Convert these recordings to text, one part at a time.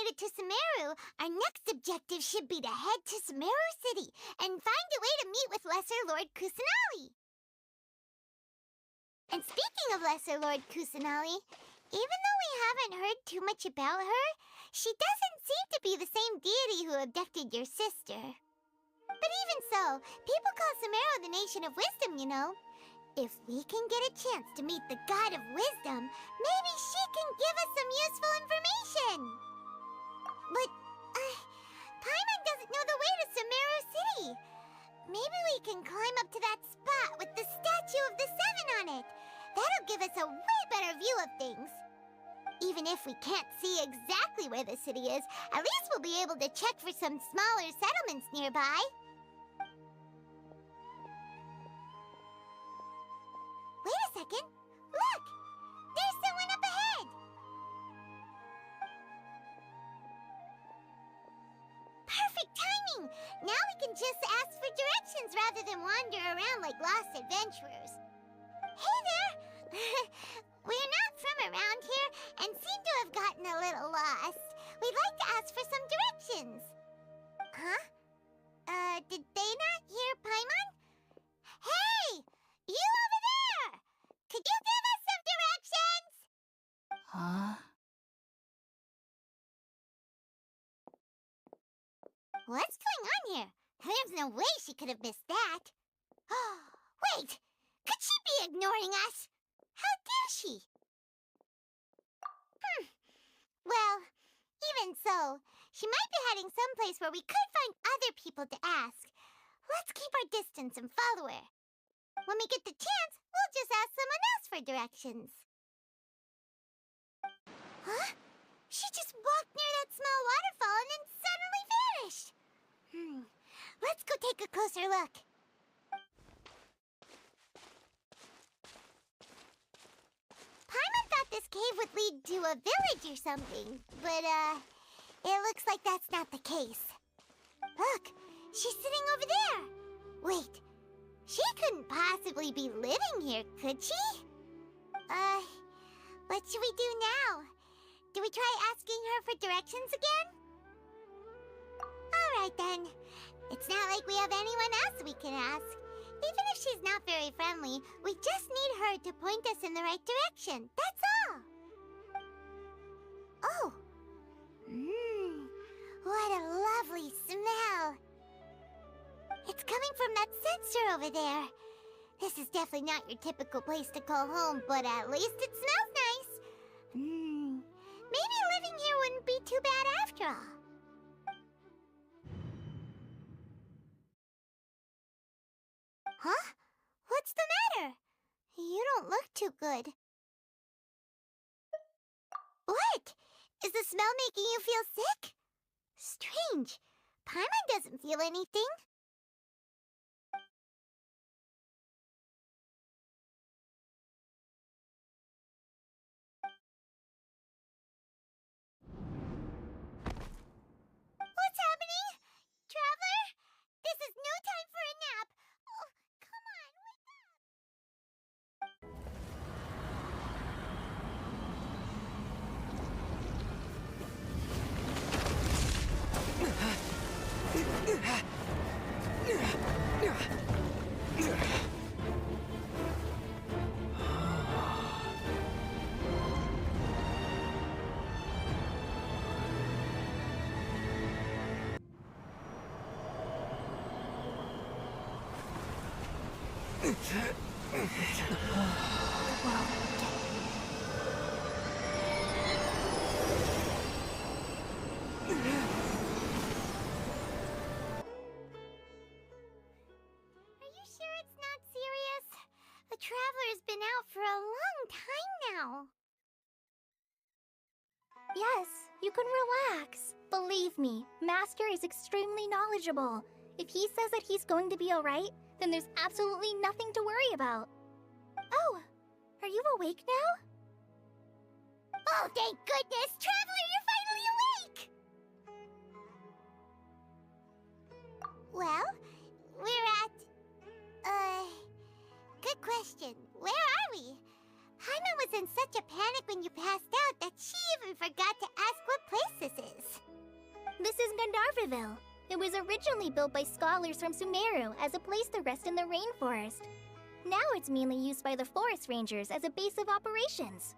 made it to Sumeru, our next objective should be to head to Sumeru City and find a way to meet with Lesser Lord Kusanali. And speaking of Lesser Lord Kusanali, even though we haven't heard too much about her, she doesn't seem to be the same deity who abducted your sister. But even so, people call Sumeru the Nation of Wisdom, you know. If we can get a chance to meet the God of Wisdom, maybe she can give us some useful information. But, Paimon doesn't know the way to Sumeru City. Maybe we can climb up to that spot with the statue of the Seven on it. That'll give us a way better view of things. Even if we can't see exactly where the city is, at least we'll be able to check for some smaller settlements nearby. Wait a second. Look! There's someone up ahead! Perfect timing! Now we can just ask for directions rather than wander around like lost adventurers. Hey there! We're not from around here and seem to have gotten a little lost. We'd like to ask for some directions. Huh? Did they not hear Paimon? Hey! You over there! Could you give us some directions? Huh? What's going on here? There's no way she could have missed that. Wait! Could she be ignoring us? How dare she? Well, even so, she might be heading someplace where we could find other people to ask. Let's keep our distance and follow her. When we get the chance, we'll just ask someone else for directions. Huh? She just walked near that small waterfall and then suddenly vanished. Let's go take a closer look. Paimon thought this cave would lead to a village or something, but, it looks like that's not the case. Look, she's sitting over there. Wait, she couldn't possibly be living here, could she? What should we do now? Do we try asking her for directions again? Alright then. It's not like we have anyone else we can ask. Even if she's not very friendly, we just need her to point us in the right direction. That's all. Oh. What a lovely smell. It's coming from that sensor over there. This is definitely not your typical place to call home, but at least it smells nice. Maybe living here wouldn't be too bad after all. Huh? What's the matter? You don't look too good. What? Is the smell making you feel sick? Strange. Paimon doesn't feel anything. What's happening? Traveler? This is no time for a nap. Oh, come on, wake Traveler's been out for a long time now. Yes, you can relax. Believe me, Master is extremely knowledgeable. If he says that he's going to be alright, then there's absolutely nothing to worry about. Oh, are you awake now? Oh, thank goodness! Traveler, you're finally awake! Well, we're at... Good question. Where are we? Paimon was in such a panic when you passed out that she even forgot to ask what place this is. is Gandharvaville. It was originally built by scholars from Sumeru as a place to rest in the rainforest. Now it's mainly used by the forest rangers as a base of operations.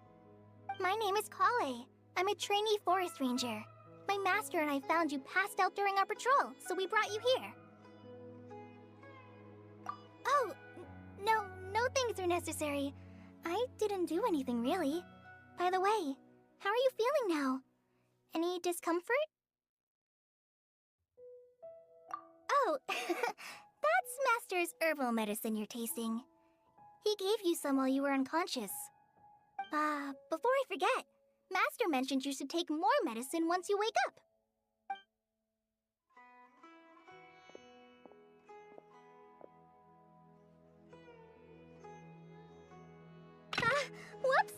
My name is Kale. I'm a trainee forest ranger. My master and I found you passed out during our patrol, so we brought you here. Oh, no thanks are necessary. I didn't do anything really. By the way, how are you feeling now? Any discomfort? Oh, that's Master's herbal medicine you're tasting. He gave you some while you were unconscious. Before I forget, Master mentioned you should take more medicine once you wake up. Whoops!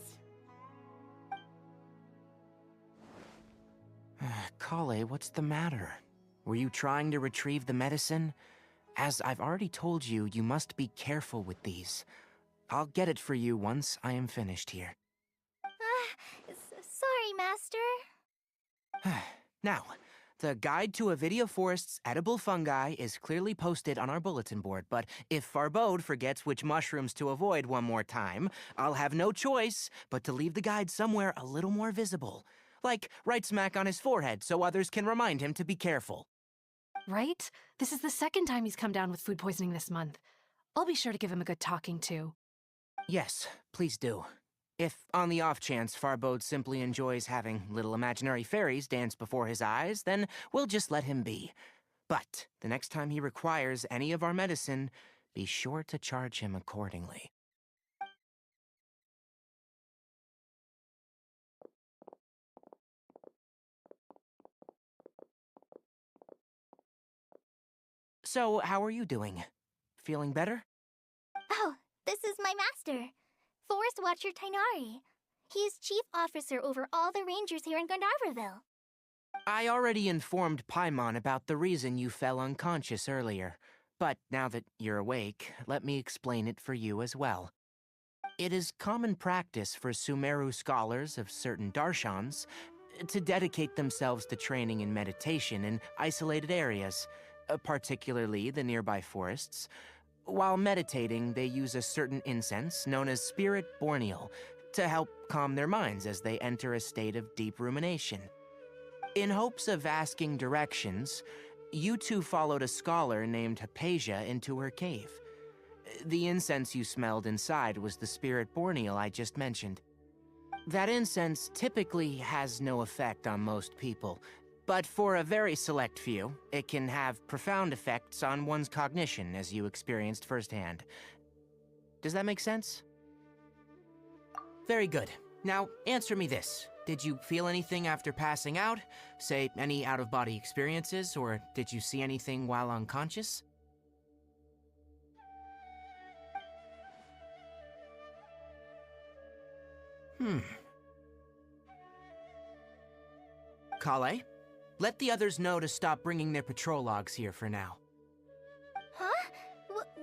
Kale, what's the matter? Were you trying to retrieve the medicine? As I've already told you, you must be careful with these. I'll get it for you once I am finished here. Sorry, Master. Now, the guide to Avidia Forest's edible fungi is clearly posted on our bulletin board, but if Farbode forgets which mushrooms to avoid one more time, I'll have no choice but to leave the guide somewhere a little more visible. Like right smack on his forehead so others can remind him to be careful. Right? This is the second time he's come down with food poisoning this month. I'll be sure to give him a good talking to. Yes, please do. If, on the off chance, Farbode simply enjoys having little imaginary fairies dance before his eyes, then we'll just let him be. But the next time he requires any of our medicine, be sure to charge him accordingly. So, how are you doing? Feeling better? Oh, this is my master, Forest Watcher Tainari. He is chief officer over all the rangers here in Gandharvaville. I already informed Paimon about the reason you fell unconscious earlier, but now that you're awake, let me explain it for you as well. It is common practice for Sumeru scholars of certain darshans to dedicate themselves to training in meditation in isolated areas, particularly the nearby forests. While meditating, they use a certain incense known as spirit borneal to help calm their minds as they enter a state of deep rumination. In hopes of asking directions, you two followed a scholar named Hypatia into her cave. The incense you smelled inside was the spirit borneal I just mentioned. That incense typically has no effect on most people, but for a very select few, it can have profound effects on one's cognition, as you experienced firsthand. Does that make sense? Very good. Now, answer me this. Did you feel anything after passing out? Say, any out-of-body experiences, or did you see anything while unconscious? Kale? Let the others know to stop bringing their patrol logs here for now. Huh?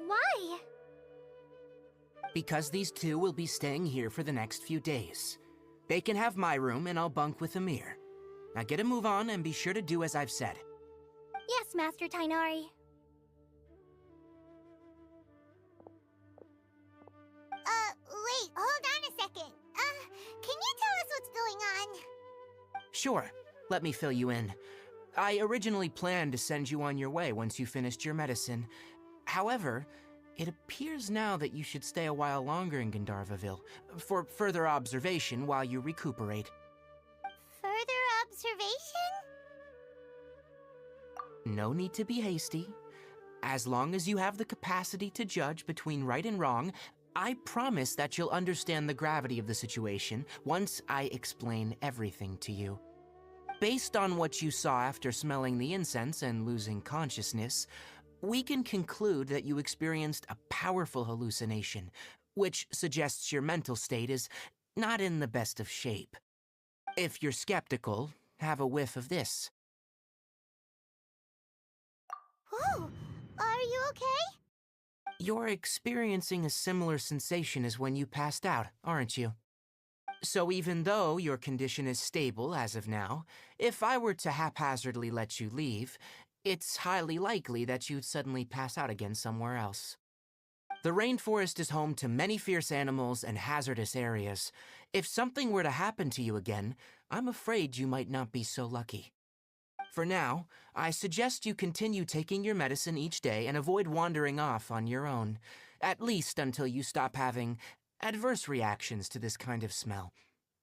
Why? Because these two will be staying here for the next few days. They can have my room and I'll bunk with Amir. Now get a move on and be sure to do as I've said. Yes, Master Tainari. Wait, hold on a second. Can you tell us what's going on? Sure, let me fill you in. I originally planned to send you on your way once you finished your medicine. However, it appears now that you should stay a while longer in Gandharvaville for further observation while you recuperate. Further observation? No need to be hasty. As long as you have the capacity to judge between right and wrong, I promise that you'll understand the gravity of the situation once I explain everything to you. Based on what you saw after smelling the incense and losing consciousness, we can conclude that you experienced a powerful hallucination, which suggests your mental state is not in the best of shape. If you're skeptical, have a whiff of this. Whoa, are you okay? You're experiencing a similar sensation as when you passed out, aren't you? So even though your condition is stable as of now, if I were to haphazardly let you leave, it's highly likely that you'd suddenly pass out again somewhere else. The rainforest is home to many fierce animals and hazardous areas. If something were to happen to you again, I'm afraid you might not be so lucky. For now, I suggest you continue taking your medicine each day and avoid wandering off on your own, at least until you stop having adverse reactions to this kind of smell.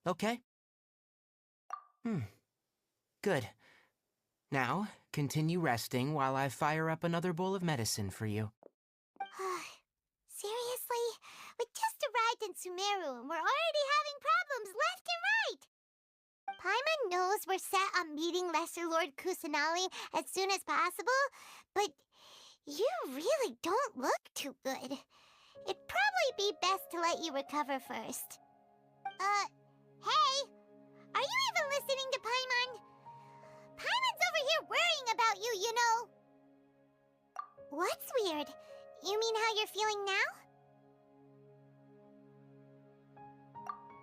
Okay? Good. Now, continue resting while I fire up another bowl of medicine for you. Seriously? We just arrived in Sumeru and we're already having problems left and right! Paimon knows we're set on meeting Lesser Lord Kusanali as soon as possible, but you really don't look too good. It'd probably be best to let you recover first. Hey! Are you even listening to Paimon? Paimon's over here worrying about you, you know! What's weird? You mean how you're feeling now?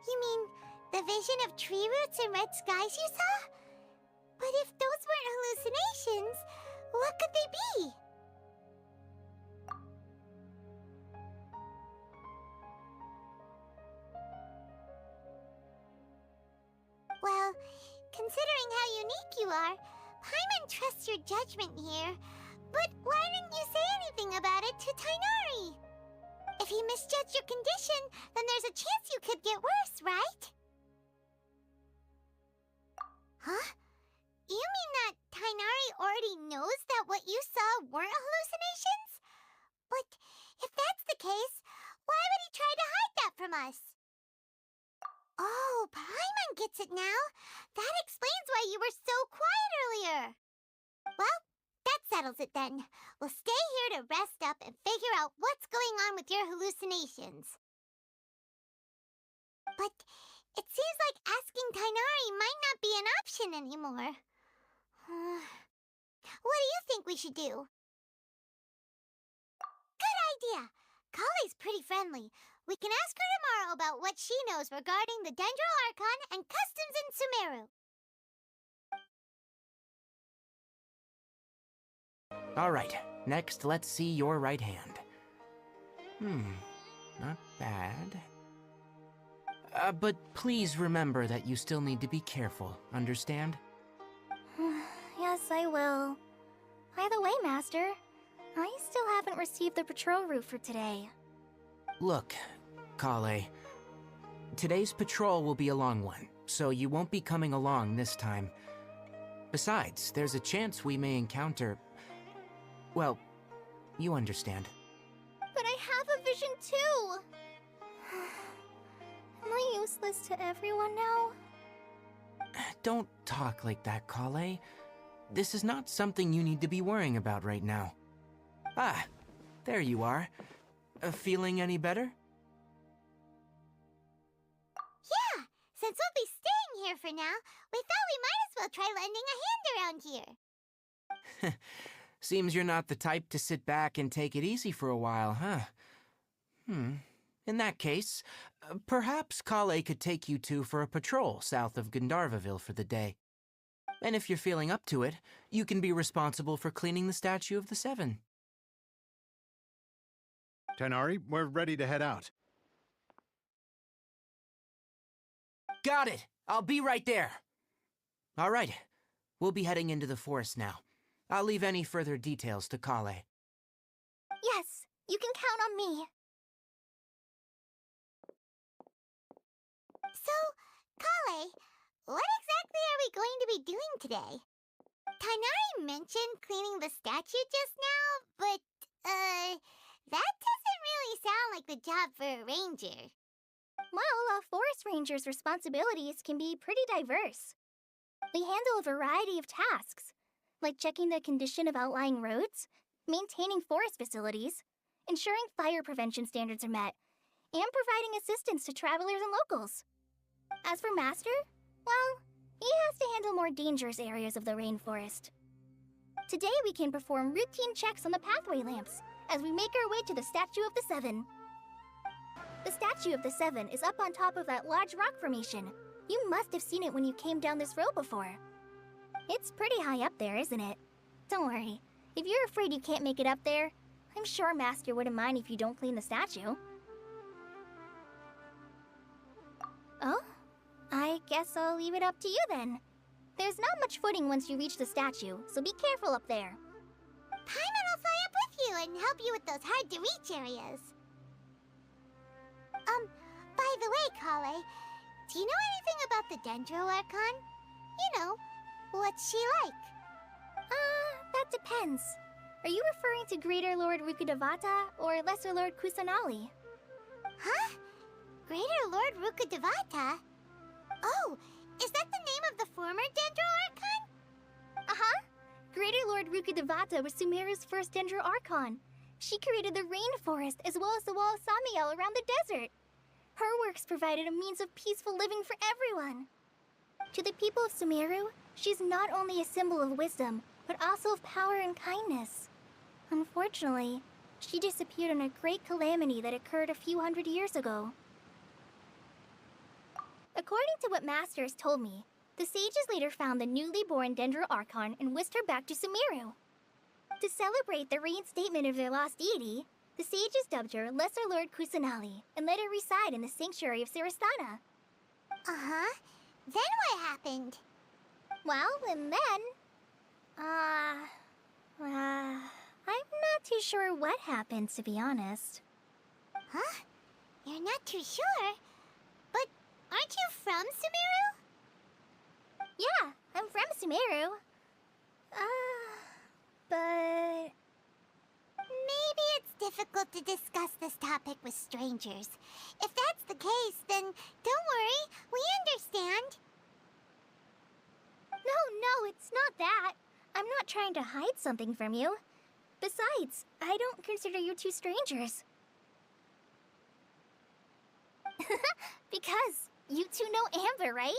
You mean the vision of tree roots and red skies you saw? But if those weren't hallucinations, what could they be? Well, considering how unique you are, Paimon trusts your judgment here. But why didn't you say anything about it to Tighnari? If he misjudged your condition, then there's a chance you could get worse, right? Huh? You mean that Tighnari already knows that what you saw weren't hallucinations? But if that's the case, why would he try to hide that from us? Oh, Paimon gets it now. That explains why you were so quiet earlier. Well, that settles it then. We'll stay here to rest up and figure out what's going on with your hallucinations. But it seems like asking Tighnari might not be an option anymore. What do you think we should do? Good idea! Kale's pretty friendly. We can ask her tomorrow about what she knows regarding the Dendro Archon and customs in Sumeru. All right, next let's see your right hand. Not bad. But please remember that you still need to be careful, understand? Yes, I will. By the way, Master, I still haven't received the patrol route for today. Look, Kale, today's patrol will be a long one, so you won't be coming along this time. Besides, there's a chance we may encounter... well, you understand. But I have a vision too! Am I useless to everyone now? Don't talk like that, Kale. This is not something you need to be worrying about right now. Ah, there you are. Feeling any better? Yeah, since we'll be staying here for now, we thought we might as well try lending a hand around here. Seems you're not the type to sit back and take it easy for a while, huh? In that case, perhaps Kale could take you two for a patrol south of Gandharvaville for the day. And if you're feeling up to it, you can be responsible for cleaning the Statue of the Seven. Tighnari, we're ready to head out. Got it! I'll be right there! All right, we'll be heading into the forest now. I'll leave any further details to Kale. Yes, you can count on me. So, Kale, what exactly are we going to be doing today? Tighnari mentioned cleaning the statue just now, but, that doesn't really sound like the job for a ranger. Well, a forest ranger's responsibilities can be pretty diverse. They handle a variety of tasks, like checking the condition of outlying roads, maintaining forest facilities, ensuring fire prevention standards are met, and providing assistance to travelers and locals. As for Master, well, he has to handle more dangerous areas of the rainforest. Today we can perform routine checks on the pathway lamps as we make our way to the Statue of the Seven. The statue of the Seven is up on top of that large rock formation. You must have seen it when you came down this road before. It's pretty high up there, isn't it? Don't worry. If you're afraid you can't make it up there, I'm sure Master wouldn't mind if you don't clean the statue. Oh? I guess I'll leave it up to you then. There's not much footing once you reach the statue, so be careful up there. Paimon will fly up with you and help you with those hard-to-reach areas. By the way, Kale, do you know anything about the Dendro Archon? You know, what's she like? That depends. Are you referring to Greater Lord Rukkhadevata or Lesser Lord Kusanali? Huh? Greater Lord Rukkhadevata? Oh, is that the name of the former Dendro Archon? Uh-huh. Greater Lord Rukkhadevata was Sumeru's first Dendro Archon. She created the rainforest as well as the wall of Samiel around the desert. Her works provided a means of peaceful living for everyone. To the people of Sumeru, she's not only a symbol of wisdom, but also of power and kindness. Unfortunately, she disappeared in a great calamity that occurred a few hundred years ago. According to what Master has told me, the sages later found the newly born Dendro Archon and whisked her back to Sumeru. To celebrate the reinstatement of their lost deity, the sages dubbed her Lesser Lord Kusanali and let her reside in the sanctuary of Sarastana. Uh-huh. Then what happened? Well, and then... I'm not too sure what happened, to be honest. Huh? You're not too sure? But aren't you from Sumeru? Yeah, I'm from Sumeru. But... Maybe it's difficult to discuss this topic with strangers. If that's the case, then don't worry, we understand. No, it's not that. I'm not trying to hide something from you. Besides, I don't consider you two strangers. Because you two know Amber, right?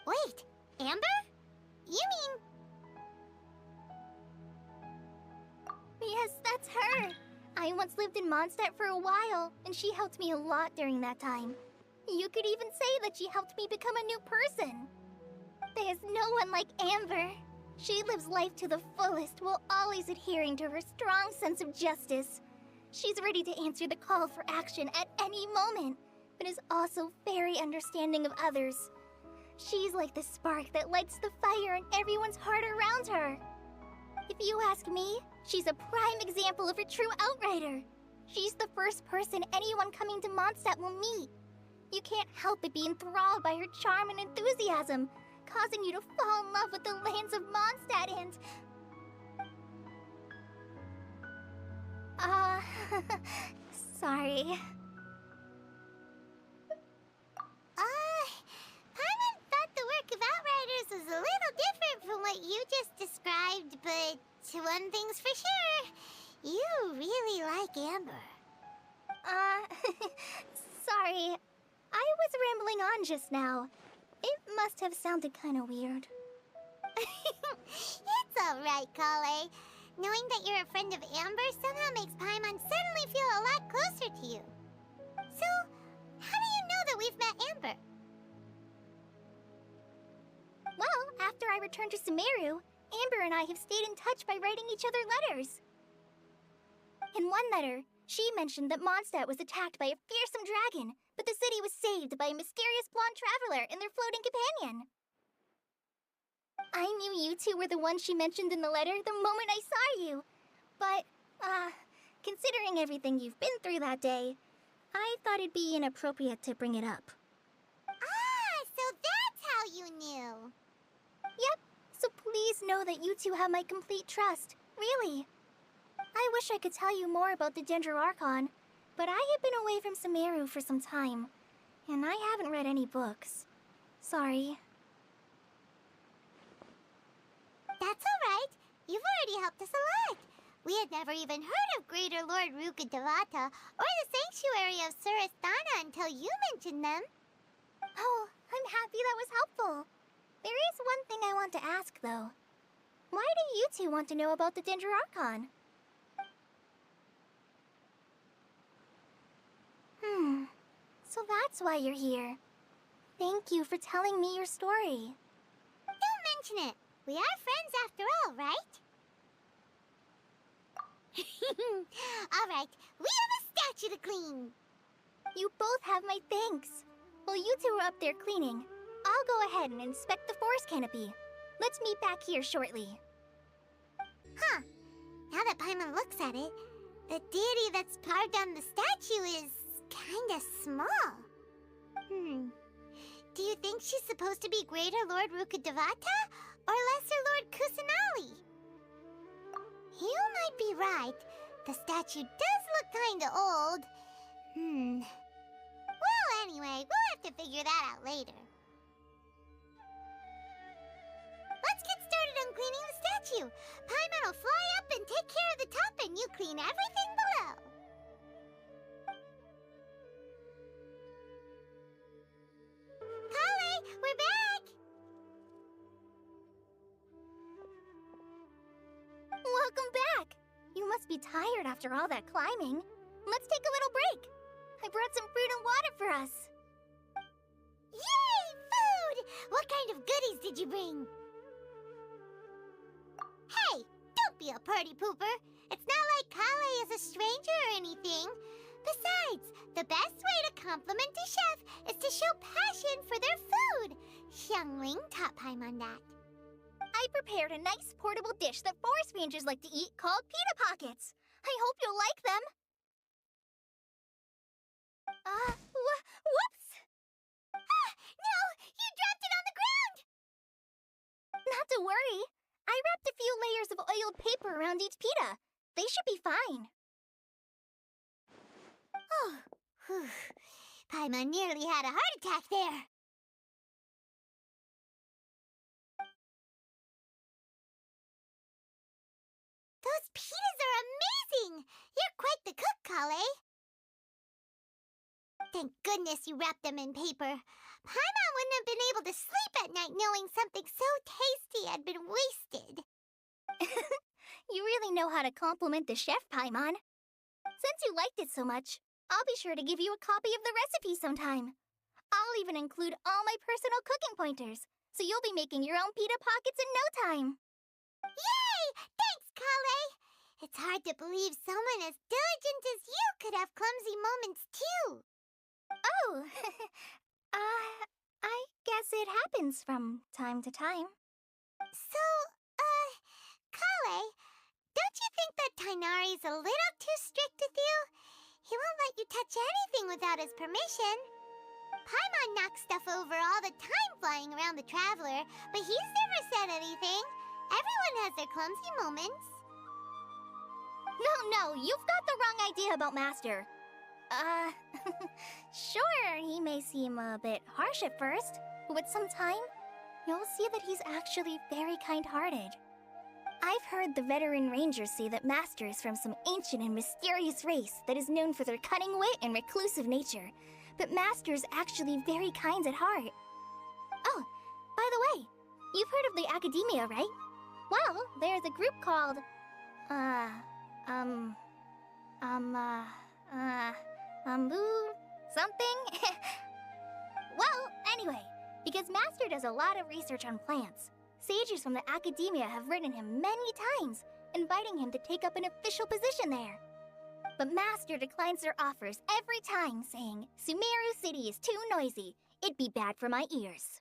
Wait, Amber? You mean... Yes, that's her. I once lived in Mondstadt for a while, and she helped me a lot during that time. You could even say that she helped me become a new person. There's no one like Amber. She lives life to the fullest while always adhering to her strong sense of justice. She's ready to answer the call for action at any moment, but is also very understanding of others. She's like the spark that lights the fire in everyone's heart around her. If you ask me, she's a prime example of a true outrider. She's the first person anyone coming to Mondstadt will meet. You can't help but be enthralled by her charm and enthusiasm, causing you to fall in love with the lands of Mondstadt and... sorry. Paimon thought the work of Outriders was a little different from what you just described, but one thing's for sure, you really like Amber. Sorry. I was rambling on just now. It must have sounded kind of weird. It's alright, Kale. Knowing that you're a friend of Amber somehow makes Paimon suddenly feel a lot closer to you. So, how do you know that we've met Amber? Well, after I returned to Sumeru, Amber and I have stayed in touch by writing each other letters. In one letter, she mentioned that Mondstadt was attacked by a fearsome dragon, but the city was saved by a mysterious blonde traveler and their floating companion. I knew you two were the ones she mentioned in the letter the moment I saw you. But, considering everything you've been through that day, I thought it'd be inappropriate to bring it up. Ah, so that's how you knew. Yep, so please know that you two have my complete trust, really. I wish I could tell you more about the Dendro Archon, but I have been away from Sumeru for some time, and I haven't read any books. Sorry. That's alright. You've already helped us a lot. We had never even heard of Greater Lord Rukkhadevata or the Sanctuary of Sarastana until you mentioned them. Oh, I'm happy that was helpful. There is one thing I want to ask, though. Why do you two want to know about the Dendro Archon? So that's why you're here. Thank you for telling me your story. Don't mention it. We are friends after all, right? Alright, we have a statue to clean. You both have my thanks. While you two are up there cleaning, I'll go ahead and inspect the forest canopy. Let's meet back here shortly. Huh. Now that Paimon looks at it, the deity that's carved on the statue is kinda small. Do you think she's supposed to be Greater Lord Rukkhadevata or Lesser Lord Kusanali? You might be right. The statue does look kinda old. Well, anyway, we'll have to figure that out later. Let's get started on cleaning the statue. Paimon will fly up and take care of the top, and you clean everything below. Kale, we're back! Welcome back! You must be tired after all that climbing. Let's take a little break. I brought some fruit and water for us. Yay, food! What kind of goodies did you bring? Hey, don't be a party pooper. It's not like Kale is a stranger or anything. Besides, the best way to compliment a chef is to show passion for their food. Xiangling taught Paimon that. I prepared a nice portable dish that forest rangers like to eat called pita pockets. I hope you'll like them. Whoops! Ah, no! You dropped it on the ground! Not to worry. I wrapped a few layers of oiled paper around each pita. They should be fine. Oh, whew. Paimon nearly had a heart attack there. Those pitas are amazing! You're quite the cook, Kale. Thank goodness you wrapped them in paper. Paimon wouldn't have been able to sleep at night knowing something so tasty had been wasted. You really know how to compliment the chef, Paimon. Since you liked it so much, I'll be sure to give you a copy of the recipe sometime. I'll even include all my personal cooking pointers, so you'll be making your own pita pockets in no time. Yay! Thanks, Kale! It's hard to believe someone as diligent as you could have clumsy moments, too. Oh, I guess it happens from time to time. So, Kale, don't you think that Tighnari's a little too strict with you? He won't let you touch anything without his permission. Paimon knocks stuff over all the time flying around the Traveler, but he's never said anything. Everyone has their clumsy moments. No, you've got the wrong idea about Master. Sure, he may seem a bit harsh at first, but with some time, you'll see that he's actually very kind-hearted. I've heard the veteran rangers say that Master is from some ancient and mysterious race that is known for their cunning wit and reclusive nature, but Master is actually very kind at heart. Oh, by the way, you've heard of the Academia, right? Well, there's a group called, something? Well, anyway, because Master does a lot of research on plants, sages from the Academia have written him many times, inviting him to take up an official position there. But Master declines their offers every time, saying, Sumeru City is too noisy. It'd be bad for my ears.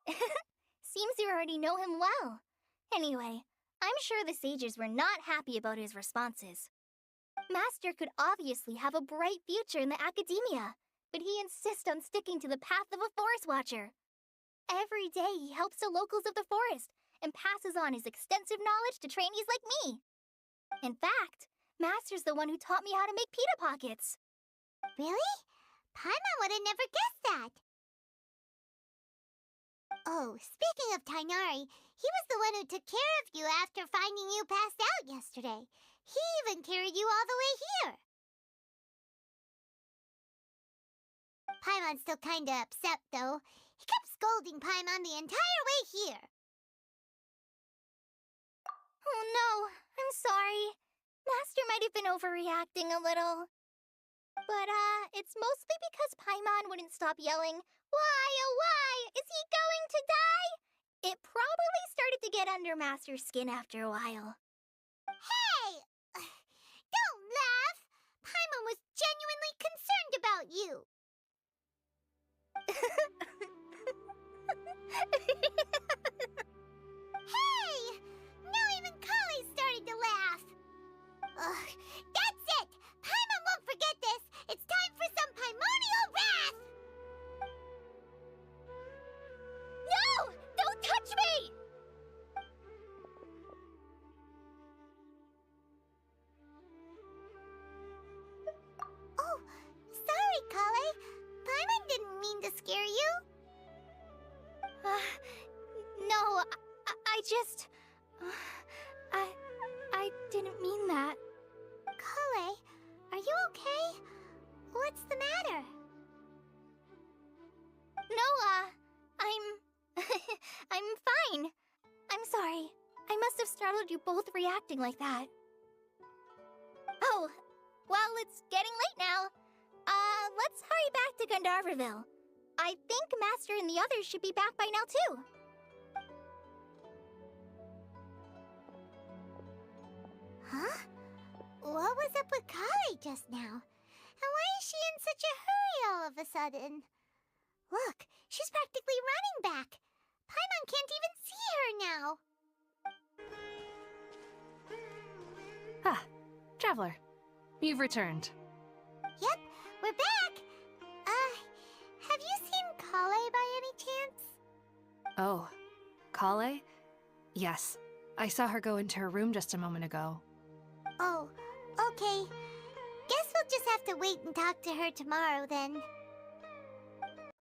Seems you already know him well. Anyway, I'm sure the sages were not happy about his responses. Master could obviously have a bright future in the Academia, but he insists on sticking to the path of a forest watcher. Every day he helps the locals of the forest and passes on his extensive knowledge to trainees like me. In fact, Master's the one who taught me how to make pita pockets. Really? Paimon would have never guessed that. Oh, speaking of Tighnari, he was the one who took care of you after finding you passed out yesterday. He even carried you all the way here. Paimon's still kinda upset, though. He kept scolding Paimon the entire way here. Oh no, I'm sorry. Master might have been overreacting a little. But, it's mostly because Paimon wouldn't stop yelling, "Why, oh why, is he going to die?" It probably started to get under Master's skin after a while. Hey! Don't laugh! Paimon was genuinely concerned about you. Hey! Now even Kali started to laugh. That's it! Paimon won't forget this! It's time for some Paimonial wrath! No! Don't touch me! Oh, sorry, Kali. Paimon didn't mean to scare you. No, I just... I didn't mean that. Kali, are you okay? What's the matter? No, I'm fine. I'm sorry. I must have startled you both reacting like that. Oh, well, it's getting late now. Let's hurry back to Gandharvaville. I think Master and the others should be back by now, too. Huh? What was up with Kali just now? And why is she in such a hurry all of a sudden? Look, she's practically running back. Paimon can't even see her now. Ah, Traveler. You've returned. Yep, we're back. Have you seen Kali by any chance? Oh, Kale? Yes, I saw her go into her room just a moment ago. Oh, okay. Guess we'll just have to wait and talk to her tomorrow then.